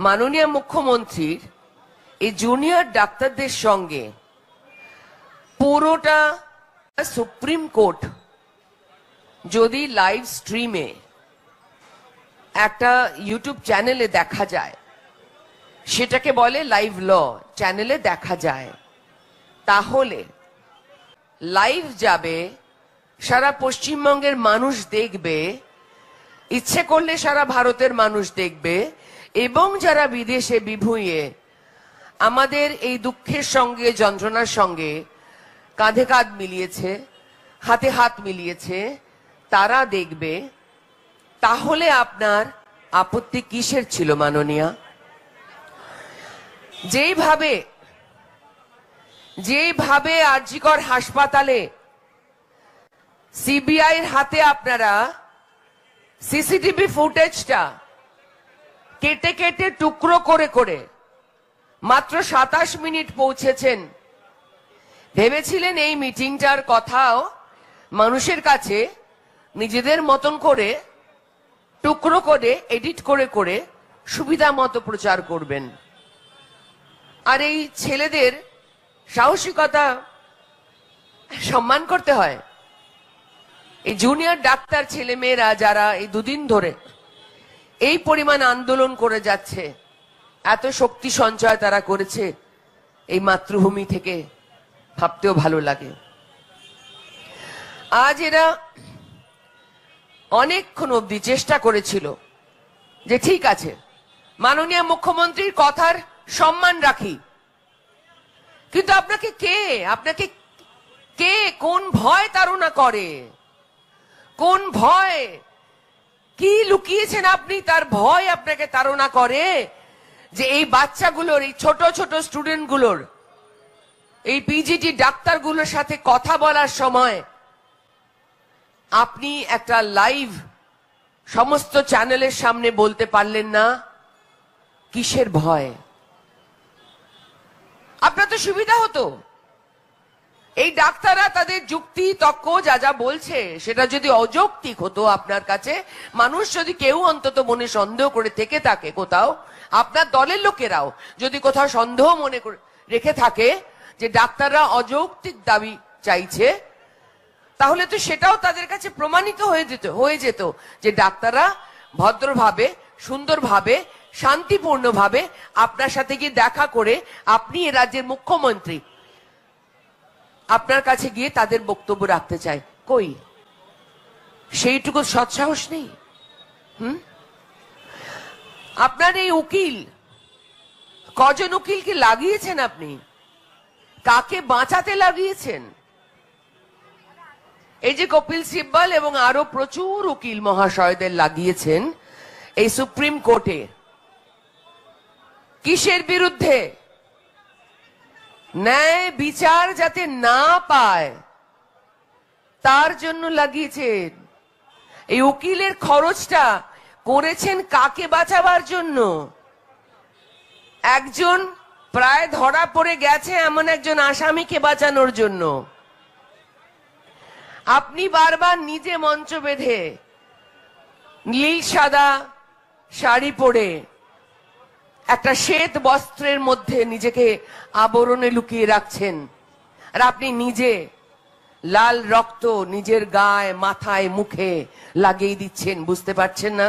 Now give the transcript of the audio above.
মাননীয় মুখ্যমন্ত্রীর এই জুনিয়র ডাক্তারদের সঙ্গে পুরোটা সুপ্রিম কোর্ট যদি লাইভ স্ট্রিমে একটা ইউটিউব চ্যানেলে দেখা যায়, সেটাকে বলে লাইভ ল, চ্যানেলে দেখা যায়, তাহলে লাইভ যাবে, সারা পশ্চিমবঙ্গের মানুষ দেখবে, ইচ্ছে করলে সারা ভারতের মানুষ দেখবে, এবং যারা বিদেশে বিভুঁইয়ে আমাদের এই দুঃখের সঙ্গে যন্ত্রণার সঙ্গে কাঁধে কাঁধ মিলিয়েছে, হাতে হাত মিলিয়েছে, তারা দেখবে। তাহলে আপনার আপত্তি কিসের ছিল মাননীয়া? যেভাবে আরজিকর হাসপাতালে সিবিআই এর হাতে আপনারা সিসিটিভি ফুটেজটা কেটে কেটে টুকরো করে করে মাত্র 27 মিনিট পৌঁছেছেন, ভেবেছিলেন এই মিটিংটার কথাও মানুষের কাছে নিজেদের মতন করে টুকরো করে এডিট করে করে সুবিধা মতো প্রচার করবেন। আর এই ছেলেদের সাহসিকতা সম্মান করতে হয়। এই জুনিয়র ডাক্তার ছেলে মেয়েরা যারা এই দুদিন ধরে এই পরিমাণ আন্দোলন করে যাচ্ছে, এত শক্তি সঞ্চয় তারা করেছে এই মাতৃভূমি থেকে, ভাবতেও ভালো লাগে। আজ এরা অনেকক্ষণ অবধি চেষ্টা করেছিল যে ঠিক আছে, মাননীয় মুখ্যমন্ত্রীর কথার সম্মান রাখি, কিন্তু আপনাকে কে কোন ভয় তাড়না করে, কোন ভয়, কি লুকিয়েছেন আপনি? তার ভয় আপনাকে তাড়না করে যে এই বাচ্চাগুলোর, এই ছোট ছোট স্টুডেন্টগুলোর, এই পিজিটি ডাক্তারগুলোর সাথে কথা বলার সময় আপনি একটা লাইভ সমস্ত চ্যানেলের সামনে বলতে পারলেন না। কিসের ভয়? আপনার তো সুবিধা হতো। এই ডাক্তাররা তাদের যুক্তি তর্ক যা যা বলছে সেটা যদি অযৌক্তিক হতো আপনার কাছে, মানুষ যদি কেউ অন্তত মনে সন্দেহ করে থেকে থাকে কোথাও, আপনার দলের লোকেরাও যদি কোথাও সন্দেহ মনে করে রেখে থাকে যে ডাক্তাররা অযৌক্তিক দাবি চাইছে, তাহলে তো সেটাও তাদের কাছে প্রমাণিত হয়ে যেত যে ডাক্তাররা ভদ্রভাবে, সুন্দরভাবে, শান্তিপূর্ণভাবে আপনার সাথে গিয়ে দেখা করে, আপনি এ রাজ্যের মুখ্যমন্ত্রী, আপনার কাছে গিয়ে তাদের বক্তব্য রাখতে চায়। কই সেইটুকু সৎসাহস নেই? আপনার এই উকিল, কজন উকিলকে লাগিয়েছেন আপনি? কাকে বাঁচাতে লাগিয়েছেন? এই যে কপিল সিব্বল এবং আরো প্রচুর উকিল মহাশয়দের লাগিয়েছেন এই সুপ্রিম কোর্টে, কিসের বিরুদ্ধে? ন্যায় বিচার যাতে না পায় তার জন্য লাগিয়েছেন। এই উকিলের খরচটা করেছেন কাকে বাঁচাবার জন্য? একজন প্রায় ধরা পড়ে গেছে এমন একজন আসামিকে বাঁচানোর জন্য। আপনি বারবার নিজে মঞ্চ বেঁধে নীল সাদা শাড়ি পরে একটা শ্বেত বস্ত্রের মধ্যে নিজেকে আবরণে লুকিয়ে রাখছেন, আর আপনি নিজে লাল রক্ত নিজের গায়ে, মাথায়, মুখে লাগিয়ে দিচ্ছেন। বুঝতে পারছেন না?